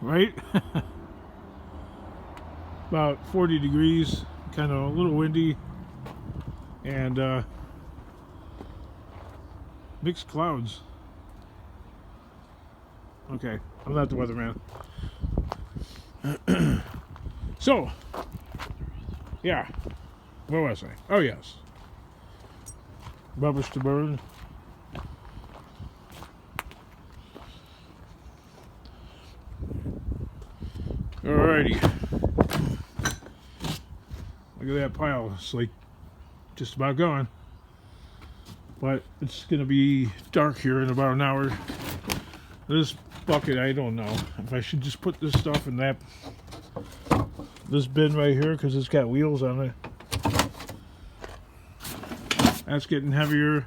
right? About 40 degrees, kind of a little windy, and mixed clouds. Okay, I'm not the weatherman. So, yeah, where was I? Oh, yes. Rubbish to burn. Alrighty. Look at that pile. It's like just about gone. But it's going to be dark here in about an hour. This bucket, I don't know if I should just put this stuff in this bin right here because it's got wheels on it. That's getting heavier.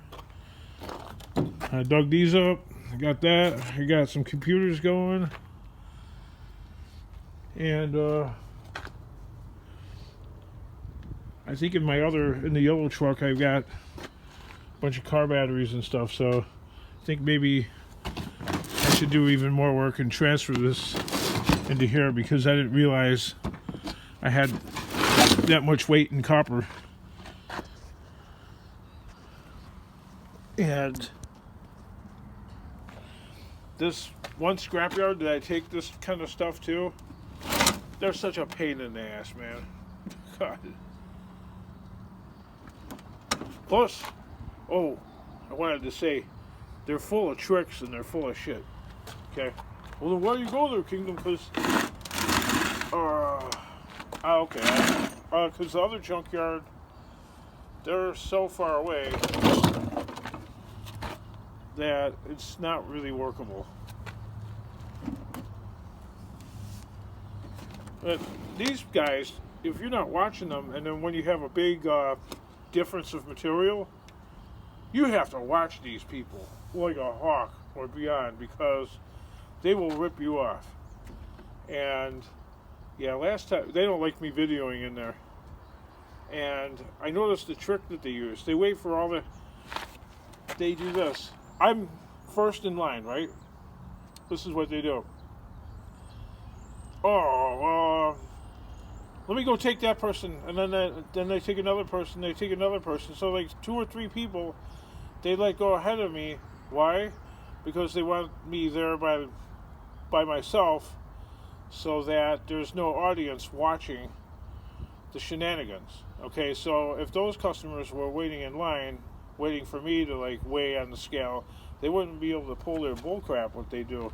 I dug these up. I got that. I got some computers going. And I think in the yellow truck, I've got a bunch of car batteries and stuff. So I think maybe I should do even more work and transfer this into here because I didn't realize I had that much weight in copper. And this one scrapyard that I take this kind of stuff to, they're such a pain in the ass, man. God. Plus, I wanted to say, they're full of tricks and they're full of shit. Okay. Well, then why do you go there, Kingdom? Because, because the other junkyard, they're so far away that it's not really workable. But these guys, if you're not watching them, and then when you have a big difference of material, you have to watch these people like a hawk or beyond because they will rip you off. And yeah, last time, they don't like me videoing in there. And I noticed the trick that they use. They wait for they do this. I'm first in line, right? This is what they do. Let me go take that person, and then they take another person, they take another person. So like 2 or 3 people, they go ahead of me. Why? Because they want me there by myself, so that there's no audience watching the shenanigans. Okay, so if those customers were waiting in line, waiting for me to weigh on the scale, they wouldn't be able to pull their bullcrap what they do.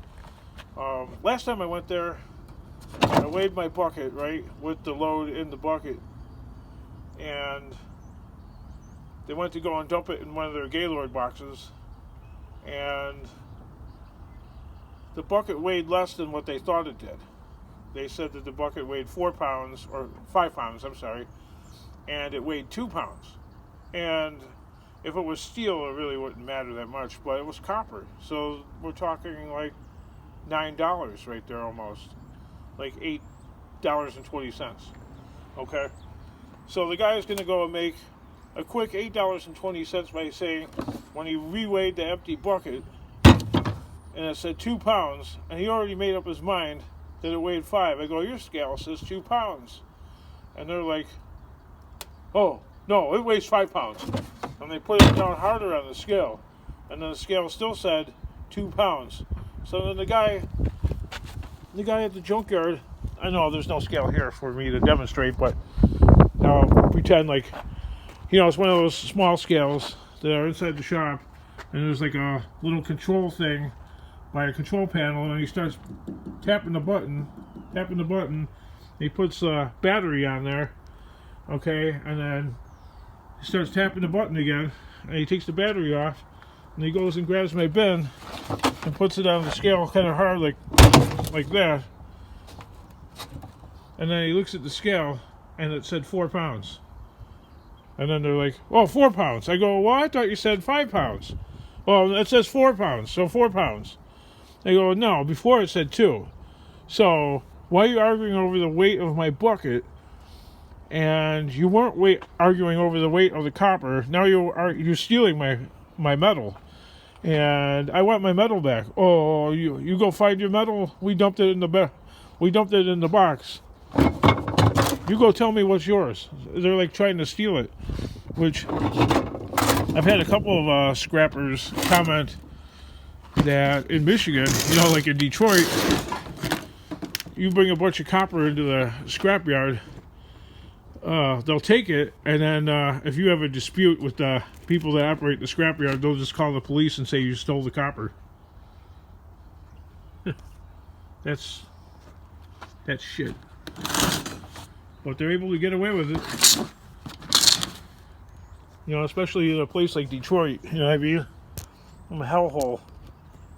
Last time I went there, I weighed my bucket, right, with the load in the bucket, and they went to go and dump it in one of their Gaylord boxes, and the bucket weighed less than what they thought it did. They said that the bucket weighed 4 pounds, or 5 pounds, I'm sorry, and it weighed 2 pounds. And if it was steel, it really wouldn't matter that much, but it was copper. So we're talking like $9 right there almost. Like $8.20. Okay? So the guy is going to go and make a quick $8.20 by saying, when he reweighed the empty bucket, and it said 2 pounds, and he already made up his mind that it weighed 5. I go, your scale says 2 pounds. And they're like, oh, no, it weighs 5 pounds. And they put it down harder on the scale. And then the scale still said 2 pounds. So then the guy at the junkyard, I know there's no scale here for me to demonstrate, but I'll pretend it's one of those small scales that are inside the shop, and there's like a little control thing by a control panel, and he starts tapping the button, he puts a battery on there, okay, and then he starts tapping the button again, and he takes the battery off, and he goes and grabs my bin and puts it on the scale kind of hard like that, and then he looks at the scale and it said 4 pounds, and then they're like, oh, 4 pounds. I go, well, I thought you said 5 pounds. Well, it says 4 pounds, so 4 pounds. They go, no, before it said 2. So why are you arguing over the weight of my bucket? And you weren't arguing over the weight of the copper. Now you're stealing my metal, and I want my metal back. Oh, you go find your metal. We dumped it in the We dumped it in the box. You go tell me what's yours. They're like trying to steal it. Which, I've had a couple of scrappers comment that in Michigan, you know, like in Detroit, you bring a bunch of copper into the scrapyard, they'll take it, and then if you have a dispute with the people that operate the scrapyard, they'll just call the police and say you stole the copper. That's shit. But they're able to get away with it. You know, especially in a place like Detroit, you know what I mean? I'm a hellhole.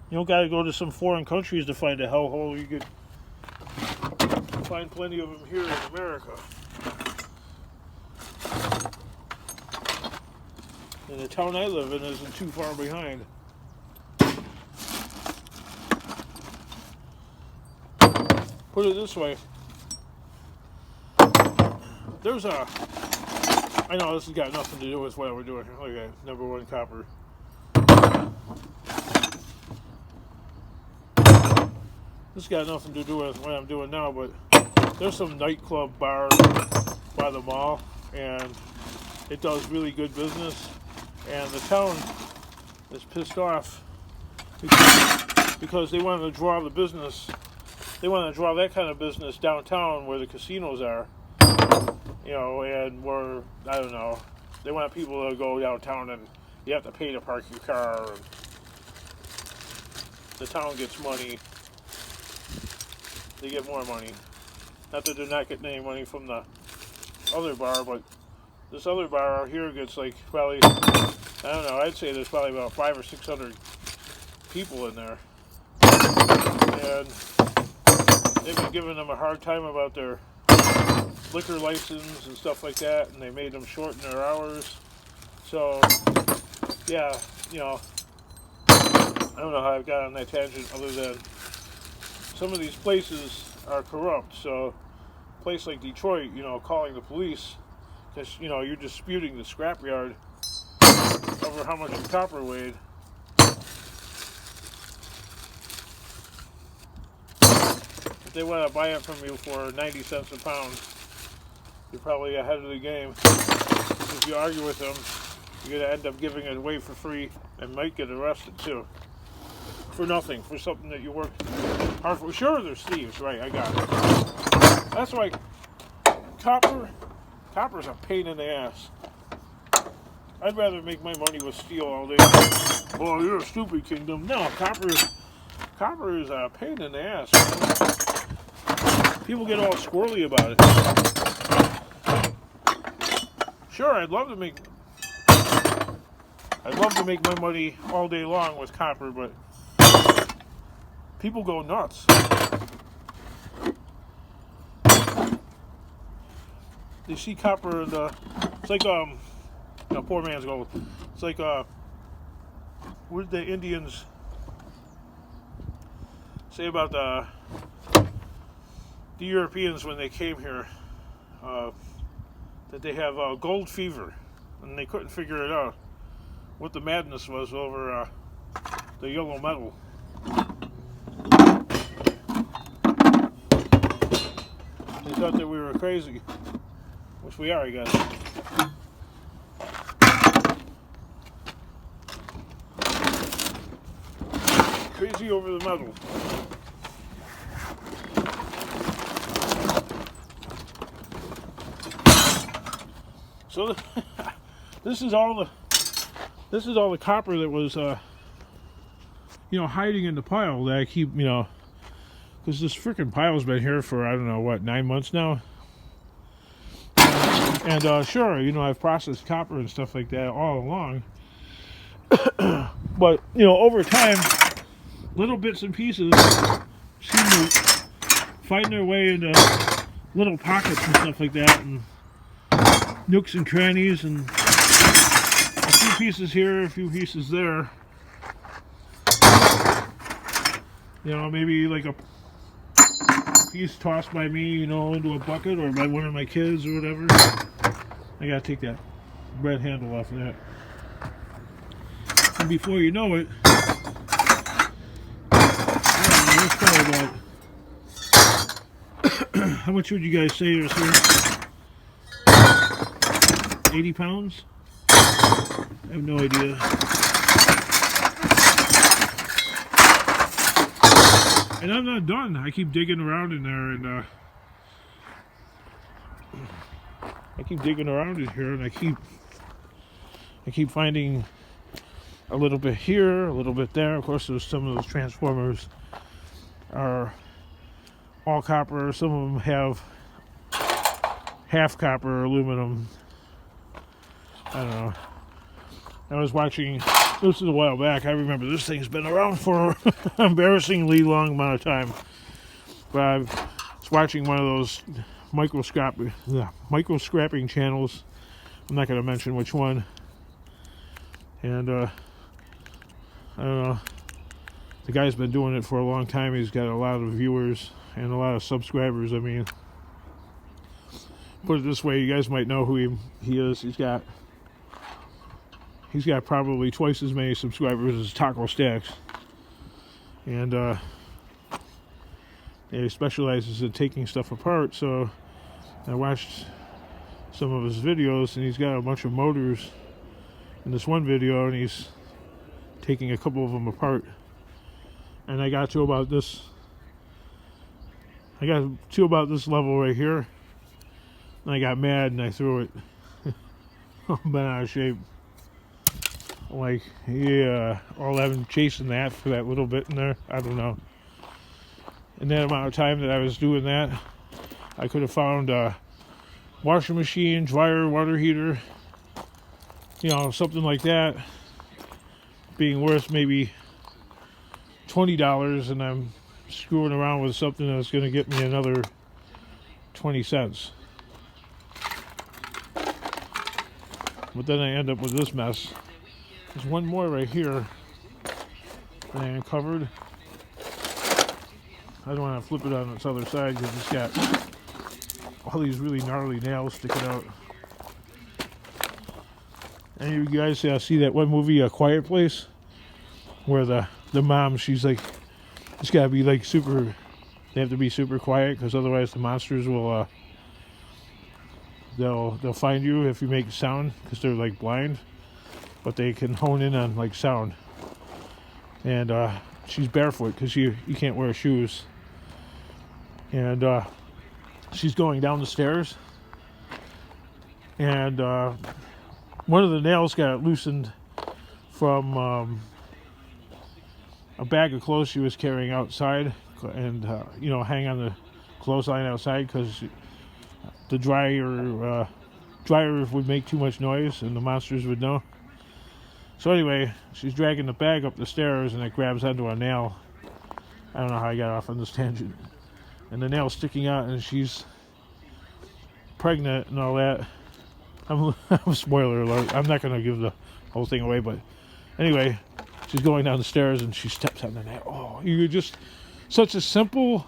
You don't gotta go to some foreign countries to find a hellhole. You could find plenty of them here in America. And the town I live in isn't too far behind. Put it this way. There's a... I know this has got nothing to do with what we're doing here. Look at that, #1 copper. This has got nothing to do with what I'm doing now, but there's some nightclub bar by the mall, and it does really good business. And the town is pissed off because they want to draw the business. They want to draw that kind of business downtown where the casinos are. You know, and where, I don't know, they want people to go downtown and you have to pay to park your car. And the town gets money. They get more money. Not that they're not getting any money from the other bar, but this other bar out here gets like probably, I don't know, I'd say there's probably about 500 or 600 people in there. And they've been giving them a hard time about their liquor license and stuff like that, and they made them shorten their hours. So, yeah, you know, I don't know how I've got on that tangent other than some of these places are corrupt. So, a place like Detroit, you know, calling the police because, you know, you're disputing the scrapyard over how much the copper weighed. If they want to buy it from you for 90 cents a pound, you're probably ahead of the game. If you argue with them, you're going to end up giving it away for free and might get arrested too. For nothing, for something that you worked hard for. Sure, there's thieves, right, I got it. That's why copper's a pain in the ass. I'd rather make my money with steel all day. Oh, you're a stupid kingdom. No, copper is a pain in the ass. People get all squirrely about it. Sure, I'd love to make my money all day long with copper, but people go nuts. They see copper and it's like poor man's gold. It's like what did the Indians say about the Europeans when they came here? That they have gold fever, and they couldn't figure it out what the madness was over the yellow metal. They thought that we were crazy, which we are, I guess. Crazy over the metal. So this is all the copper that was hiding in the pile that I keep, because this freaking pile's been here for, I don't know, what, 9 months now. And sure, I've processed copper and stuff like that all along. But, over time, little bits and pieces seem to find their way into little pockets and stuff like that, and nooks and crannies, and a few pieces here, a few pieces there. Maybe like a piece tossed by me, into a bucket, or by one of my kids or whatever. I gotta take that red handle off of that. And before you know it, there's probably about how much would you guys say is here? 80 pounds? I have no idea. And I'm not done. I keep digging around in there, and I keep digging around in here, and I keep finding a little bit here, a little bit there. Of course, there's some of those transformers are all copper. Some of them have half copper, aluminum. I don't know. I was watching, this is a while back. I remember this thing's been around for an embarrassingly long amount of time. But I was watching one of those micro scrapping channels. I'm not going to mention which one. And I don't know. The guy's been doing it for a long time. He's got a lot of viewers and a lot of subscribers. I mean, put it this way, you guys might know who he is. He's got probably twice as many subscribers as Taco Stacks. And yeah, he specializes in taking stuff apart. So I watched some of his videos, and he's got a bunch of motors in this one video, and he's taking a couple of them apart. And I got to about this level right here, and I got mad and I threw it. I'm been out of shape. Like, yeah, all I've been chasing that for that little bit in there, I don't know. In that amount of time that I was doing that, I could have found a washing machine, dryer, water heater, you know, something like that, being worth maybe $20, and I'm screwing around with something that's going to get me another 20 cents. But then I end up with this mess. There's one more right here that I uncovered. I don't want to flip it on its other side because it's got all these really gnarly nails sticking out. Any of you guys see that one movie, A Quiet Place? Where the mom, she's like, it's got to be like super, they have to be super quiet because otherwise the monsters will, they'll find you if you make sound, because they're like blind, but they can hone in on like sound. And she's barefoot because you can't wear shoes. And she's going down the stairs, and one of the nails got loosened from a bag of clothes she was carrying outside, and you know, hang on the clothesline outside because the dryer would make too much noise and the monsters would know. So anyway, she's dragging the bag up the stairs, and it grabs onto a nail. I don't know how I got off on this tangent. And the nail's sticking out, and she's pregnant and all that. I'm spoiler alert. I'm not going to give the whole thing away, but anyway, she's going down the stairs and she steps on the nail. Oh, you just such a simple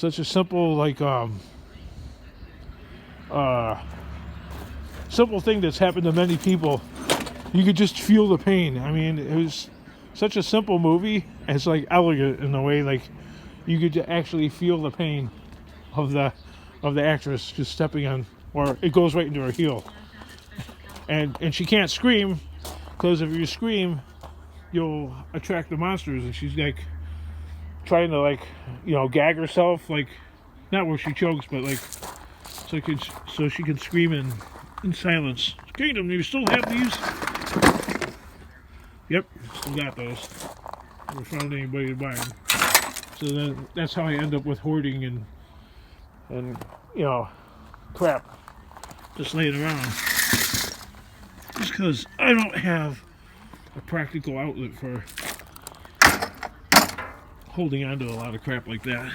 like simple thing that's happened to many people. You could just feel the pain. I mean, it was such a simple movie. It's like elegant in a way, like you could actually feel the pain of the actress just stepping on, or it goes right into her heel. And she can't scream, because if you scream, you'll attract the monsters. And she's like trying to, like, you know, gag herself, like not where she chokes, but like so she can scream in silence. Kingdom, do you still have these? Yep, still got those. Never found anybody to buy them. So then that's how I end up with hoarding and you know, crap just laying around. Just because I don't have a practical outlet for holding on to a lot of crap like that.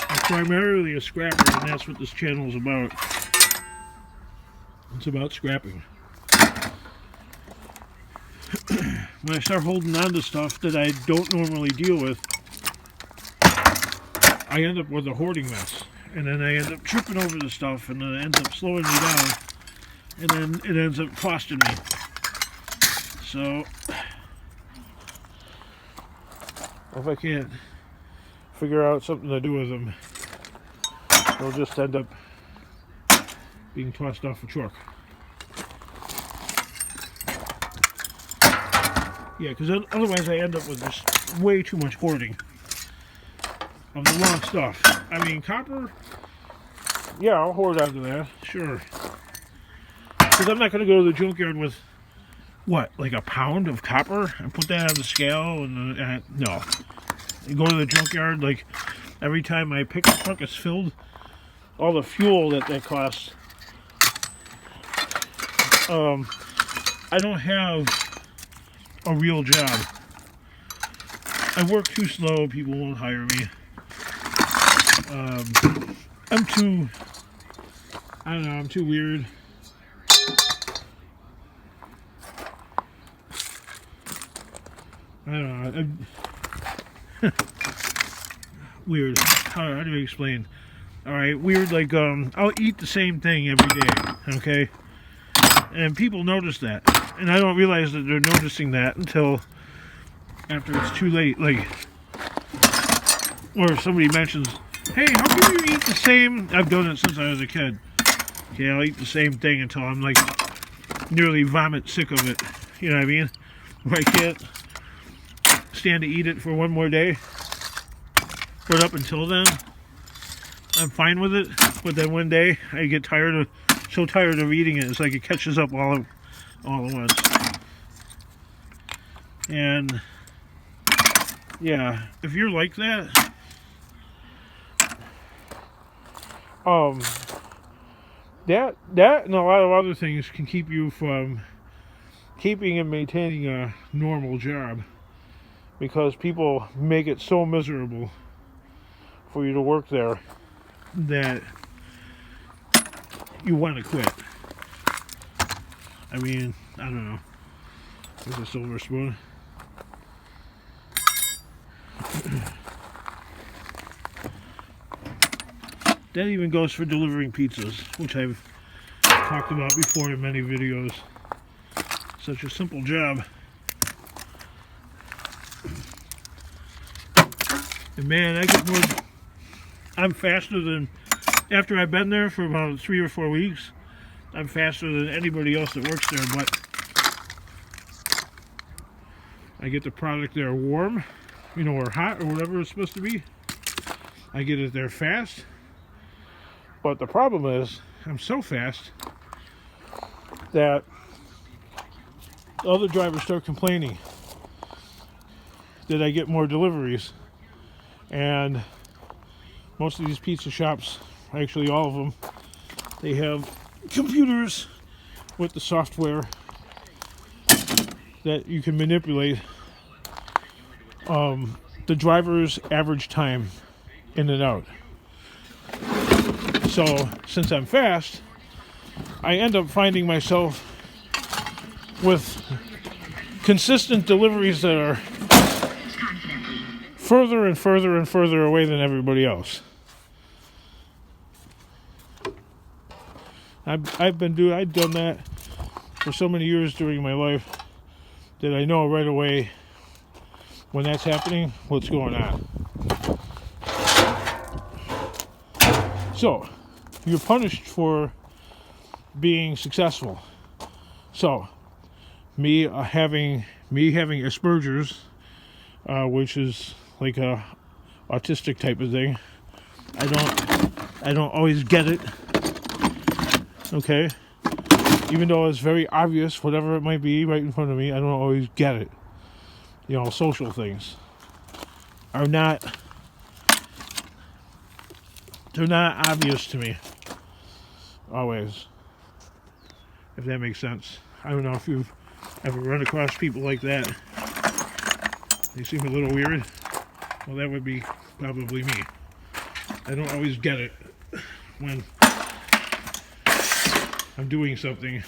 I'm primarily a scrapper, and that's what this channel is about. It's about scrapping. When I start holding on to stuff that I don't normally deal with, I end up with a hoarding mess. And then I end up tripping over the stuff, and then it ends up slowing me down, and then it ends up costing me. So, if I can't figure out something to do with them, they'll just end up being tossed off a truck. Yeah, because otherwise I end up with just way too much hoarding of the wrong stuff. I mean, copper, yeah, I'll hoard onto that, sure. Because I'm not going to go to the junkyard with, what, like a pound of copper and put that on the scale? And no. You go to the junkyard, like, every time my pickup truck is filled, all the fuel that costs. I don't have a real job. I work too slow, people won't hire me. I'm too, I don't know, I'm too weird. I don't know. Weird. How do you explain? Alright, weird, like, I'll eat the same thing every day, okay? And people notice that. And I don't realize that they're noticing that until after it's too late. Like, or if somebody mentions, hey, how come you eat the same? I've done it since I was a kid. Okay, I'll eat the same thing until I'm, like, nearly vomit sick of it. You know what I mean? Where I can't stand to eat it for one more day. But up until then, I'm fine with it. But then one day, I get so tired of eating it. It's like it catches up all at once. And yeah, if you're like that, that and a lot of other things can keep you from keeping and maintaining a normal job, because people make it so miserable for you to work there that you want to quit. I mean, I don't know. There's a silver spoon. That even goes for delivering pizzas, which I've talked about before in many videos. Such a simple job. And man, I'm faster than, after I've been there for about 3 or 4 weeks, I'm faster than anybody else that works there, but I get the product there warm, you know, or hot, or whatever it's supposed to be. I get it there fast. But the problem is, I'm so fast that other drivers start complaining that I get more deliveries. And most of these pizza shops, actually all of them, they have computers with the software that you can manipulate the driver's average time in and out. So since I'm fast, I end up finding myself with consistent deliveries that are further and further and further away than everybody else. I've done that for so many years during my life that I know right away when that's happening, what's going on. So, you're punished for being successful. So, me having Asperger's, which is like a autistic type of thing. I don't always get it. Okay? Even though it's very obvious, whatever it might be right in front of me, I don't always get it. You know, social things are not, they're not obvious to me. Always. If that makes sense. I don't know if you've ever run across people like that. They seem a little weird. Well, that would be probably me. I don't always get it when I'm doing something.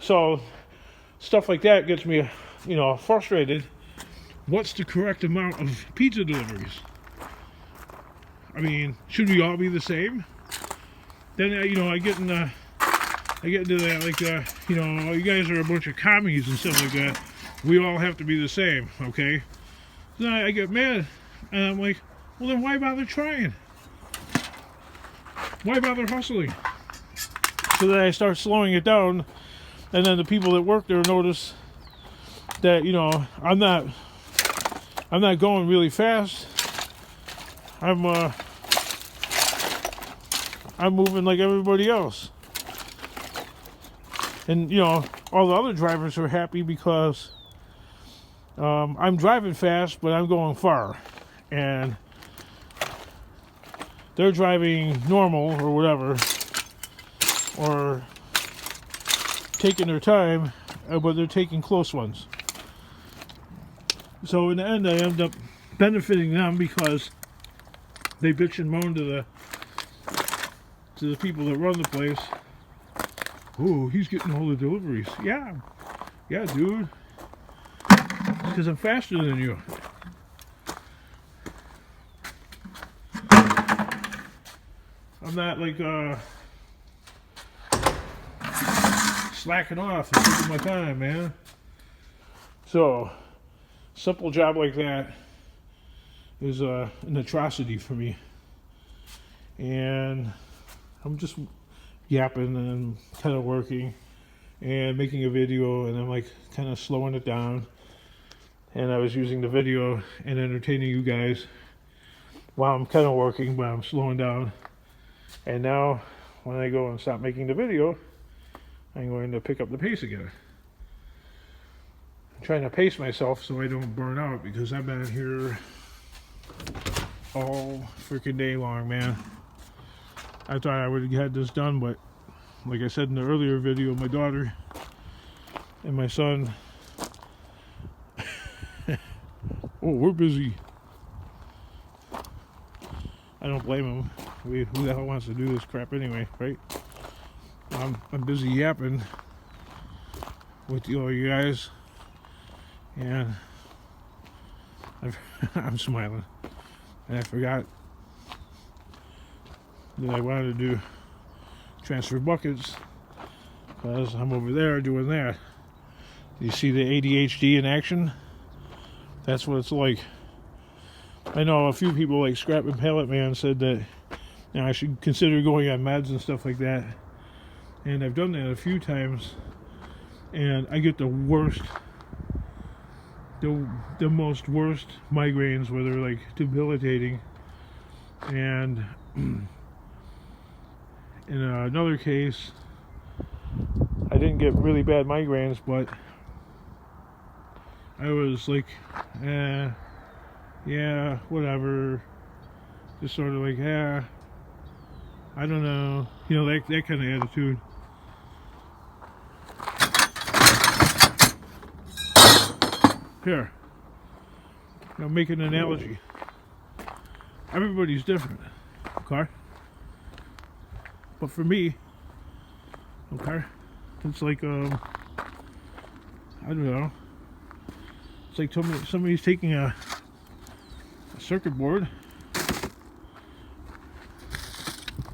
So, stuff like that gets me, you know, frustrated. What's the correct amount of pizza deliveries? I mean, should we all be the same? Then, you know, I get into that, like, you know, you guys are a bunch of commies and stuff like that. We all have to be the same, okay? Then I get mad, and I'm like, well, then why bother trying? why bother hustling? So then I start slowing it down, and then the people that work there notice that, you know, I'm not going really fast. I'm moving like everybody else. And, you know, all the other drivers are happy because I'm driving fast, but I'm going far. And they're driving normal or whatever, or taking their time, but they're taking close ones. So in the end, I end up benefiting them because they bitch and moan to the people that run the place. Oh, he's getting all the deliveries. Yeah, dude. Because I'm faster than you. I'm not like slacking off and taking my time, man. So, simple job like that is an atrocity for me. And I'm just yapping and kind of working and making a video, and I'm like kind of slowing it down. And I was using the video and entertaining you guys while I'm kind of working, but I'm slowing down. And now, when I go and stop making the video, I'm going to pick up the pace again. I'm trying to pace myself so I don't burn out, because I've been here all freaking day long, man. I thought I would have had this done, but like I said in the earlier video, my daughter and my son, oh, we're busy. I don't blame them. Who the hell wants to do this crap anyway, right? I'm busy yapping with all you guys, and I'm smiling. And I forgot that I wanted to do transfer buckets, because I'm over there doing that. You see the ADHD in action? That's what it's like. I know a few people like Scrap and Pallet Man said that, you know, I should consider going on meds and stuff like that. And I've done that a few times, and I get the worst, the most worst migraines where they're like debilitating. And in another case, I didn't get really bad migraines, but I was like, yeah, whatever. Just sort of like, I don't know. You know, that kind of attitude. Here, I'll make an analogy. Everybody's different, okay? But for me, okay, it's like, I don't know. It's like somebody's taking a circuit board.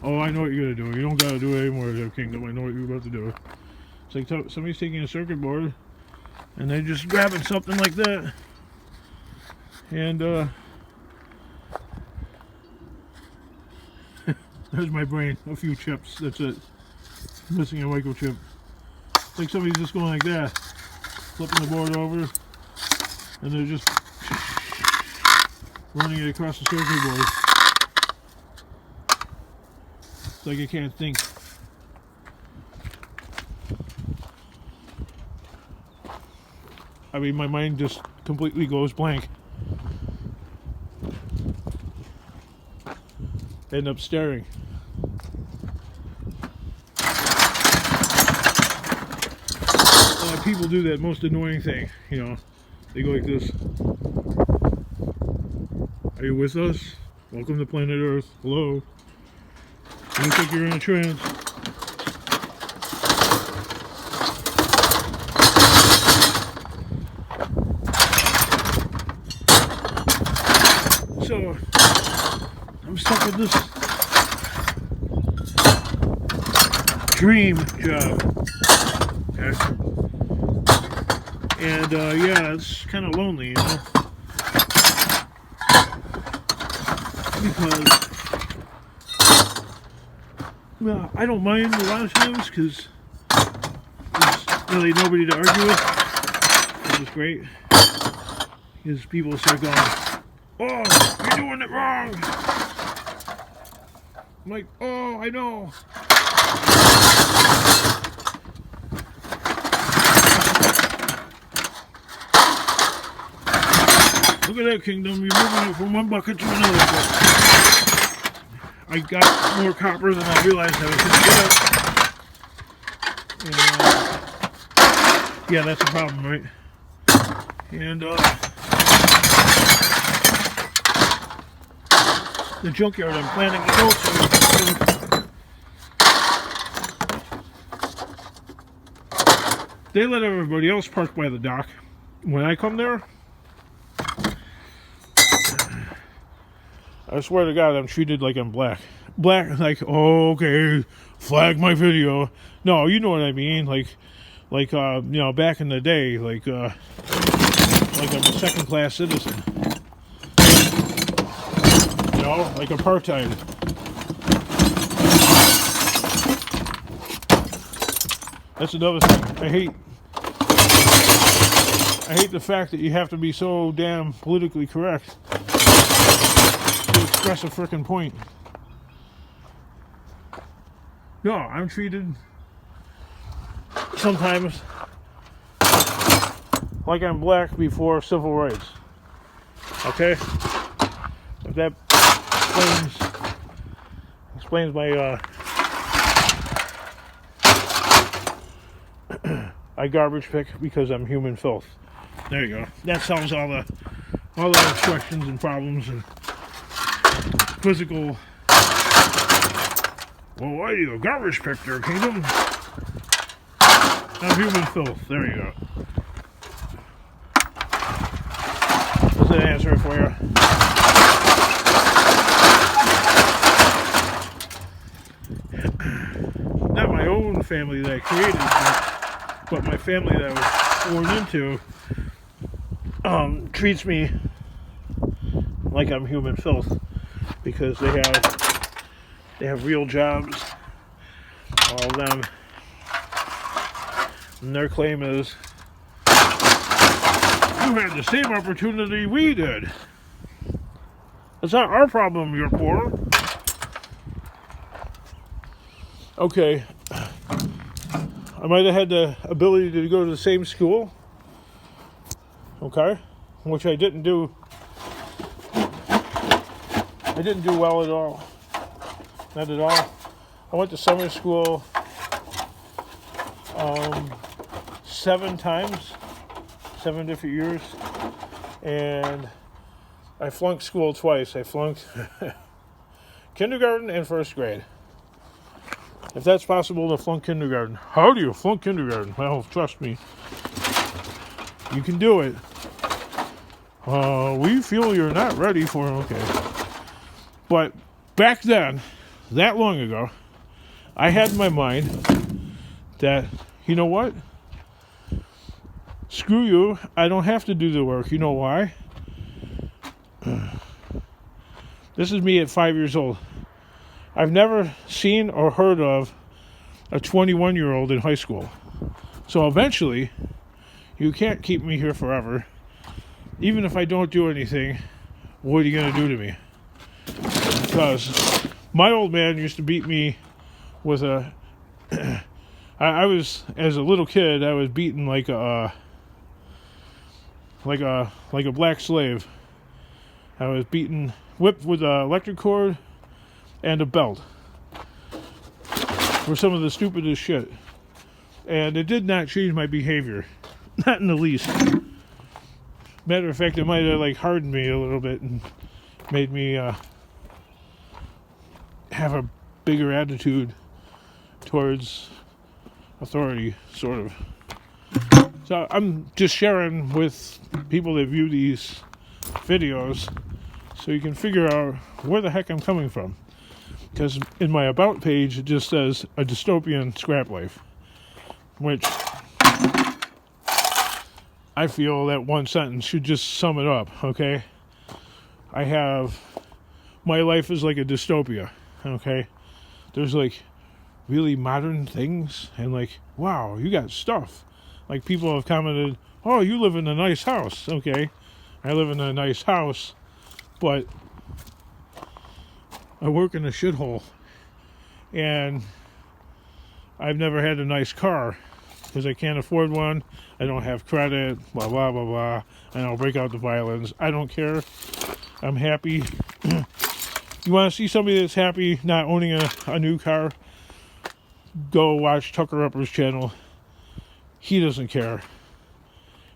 Oh, I know what you're gonna do. You don't gotta do it anymore, there, Kingdom. I know what you're about to do. It's like somebody's taking a circuit board, and they're just grabbing something like that, and there's my brain. A few chips. That's it. Missing a microchip. It's like somebody's just going like that, flipping the board over, and they're just running it across the circuit board. It's like I can't think. I mean, my mind just completely goes blank. End up staring. People do that most annoying thing, you know. They go like this. Are you with us? Welcome to planet Earth. Hello. I don't think you're in a trance. So, I'm stuck with this dream job. Okay. And, yeah, it's kind of lonely, you know. Because Well, I don't mind a lot of times because there's really nobody to argue with, which is great. Because people start going, "Oh, you're doing it wrong." I'm like, "Oh, I know." Look at that, Kingdom. You're moving it from one bucket to another bucket. I got more copper than I realized I was going to get. Yeah, that's a problem, right? And the junkyard I'm planning to go to. They let everybody else park by the dock. When I come there, I swear to God, I'm treated like I'm black. Black, like, oh, okay, flag my video. No, you know what I mean. Like, you know, back in the day, like I'm a second-class citizen. You know, like apartheid. That's another thing. I hate the fact that you have to be so damn politically correct to express a frickin' point. No, I'm treated sometimes like I'm black before civil rights. Okay? If that explains my I garbage pick because I'm human filth. There you go. That solves all the obstructions and problems and physical. Well, why do you garbage pick there, Kingdom? I'm human filth. There you go. Does that answer it for you? Not my own family that I created, but my family that I was born into treats me like I'm human filth because they have real jobs, all of them, and their claim is you had the same opportunity we did. It's not our problem you're poor. Okay, I might have had the ability to go to the same school, okay, which I didn't do. I didn't do well at all. Not at all. I went to summer school 7 times, 7 different years, and I flunked school twice. I flunked kindergarten and first grade. If that's possible to flunk kindergarten. How do you flunk kindergarten? Well, trust me, you can do it. We feel you're not ready for it. Okay. But back then, that long ago, I had in my mind that, you know what? Screw you. I don't have to do the work. You know why? This is me at 5 years old. I've never seen or heard of a 21-year-old in high school. So eventually, you can't keep me here forever. Even if I don't do anything, what are you going to do to me? Because my old man used to beat me with a... I was, as a little kid, I was beaten like a black slave. I was beaten, whipped with an electric cord and a belt for some of the stupidest shit. And it did not change my behavior. Not in the least. Matter of fact, it might have hardened me a little bit and made me have a bigger attitude towards authority, sort of. So I'm just sharing with people that view these videos so you can figure out where the heck I'm coming from. Because in my About page, it just says a dystopian Scraplife, which I feel that one sentence should just sum it up, okay? My life is like a dystopia, okay? There's really modern things, and like, wow, you got stuff. Like, people have commented, oh, you live in a nice house. Okay, I live in a nice house, but I work in a shithole, and I've never had a nice car because I can't afford one. I don't have credit, blah, blah, blah, blah. And I'll break out the violins. I don't care. I'm happy. You want to see somebody that's happy not owning a new car? Go watch Tucker Upper's channel. He doesn't care.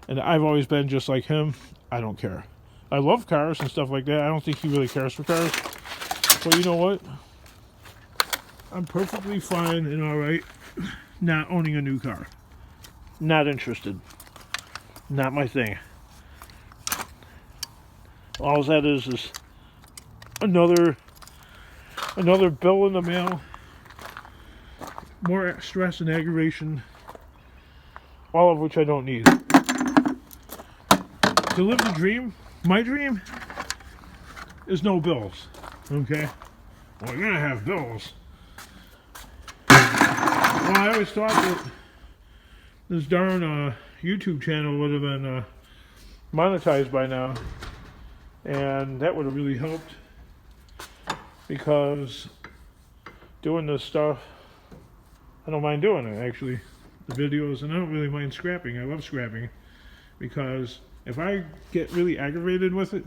And I've always been just like him. I don't care. I love cars and stuff like that. I don't think he really cares for cars. But you know what? I'm perfectly fine and alright not owning a new car. Not interested. Not my thing. All that is another bill in the mail. More stress and aggravation. All of which I don't need. To live the dream, my dream is no bills. Okay? Well, you're gonna have bills. Well, I always thought that this darn YouTube channel would have been monetized by now, and that would have really helped, because doing this stuff, I don't mind doing it, actually, the videos, and I don't really mind scrapping. I love scrapping, because if I get really aggravated with it,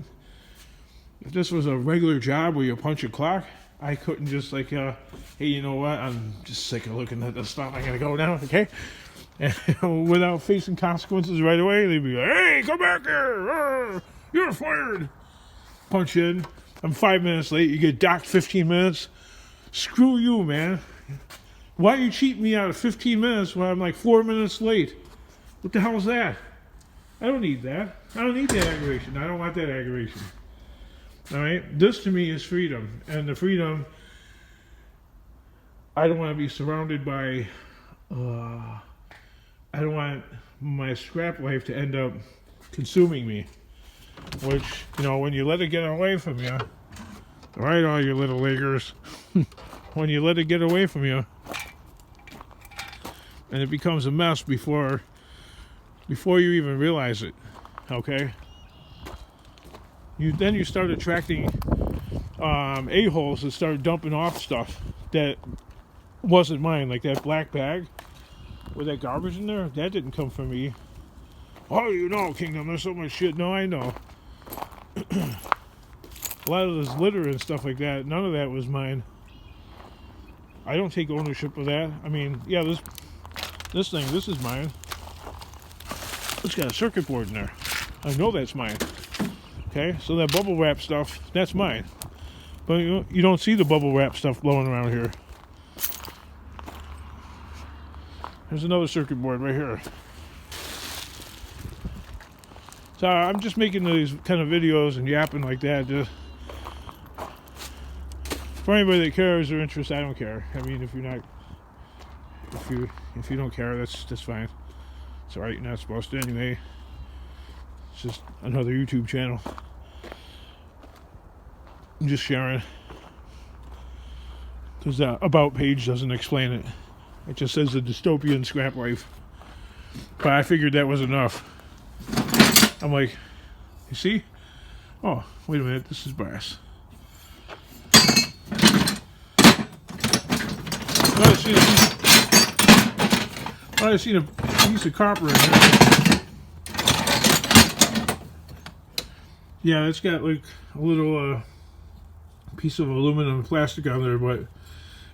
if this was a regular job where you punch a clock, I couldn't just like, hey, you know what, I'm just sick of looking at this stuff, I'm gonna go now, okay? And without facing consequences right away, they'd be like, hey, come back here, you're fired. Punch in, I'm 5 minutes late, you get docked 15 minutes. Screw you, man. Why you cheat me out of 15 minutes when I'm like 4 minutes late? What the hell is that? I don't need that. I don't need that aggravation. I don't want that aggravation. Alright? This to me is freedom. And the freedom, I don't want to be surrounded by, I don't want my scrap life to end up consuming me. Which, you know, when you let it get away from you, alright, all you little leaguers, when you let it get away from you, and it becomes a mess before you even realize it, okay? Then you start attracting a-holes that start dumping off stuff that wasn't mine, like that black bag with that garbage in there. That didn't come from me. Oh, you know, Kingdom, there's so much shit. No, I know. A lot of this litter and stuff like that, none of that was mine. I don't take ownership of that. I mean, yeah, this thing, this is mine. It's got a circuit board in there. I know that's mine. Okay, so that bubble wrap stuff, that's mine. But you don't see the bubble wrap stuff blowing around here. There's another circuit board right here. So I'm just making these kind of videos and yapping like that. Just for anybody that cares or interested, I don't care. I mean, if you don't care, that's fine. It's alright, you're not supposed to anyway. It's just another YouTube channel. I'm just sharing. Because the About page doesn't explain it. It just says the Dystopia and Scraplife. But I figured that was enough. I'm like, you see? Oh, wait a minute, this is brass. I've seen a piece of copper in there. Yeah, it's got like a little piece of aluminum plastic on there, but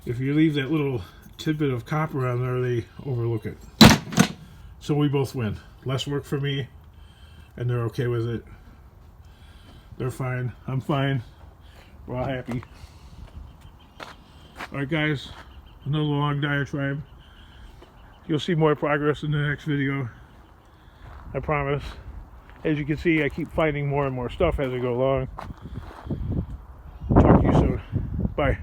if you leave that little tidbit of copper on there, they overlook it. So we both win. Less work for me, and they're okay with it. They're fine. I'm fine. We're all happy. Alright guys, another long diatribe. You'll see more progress in the next video. I promise. As you can see, I keep finding more and more stuff as I go along. Talk to you soon. Bye.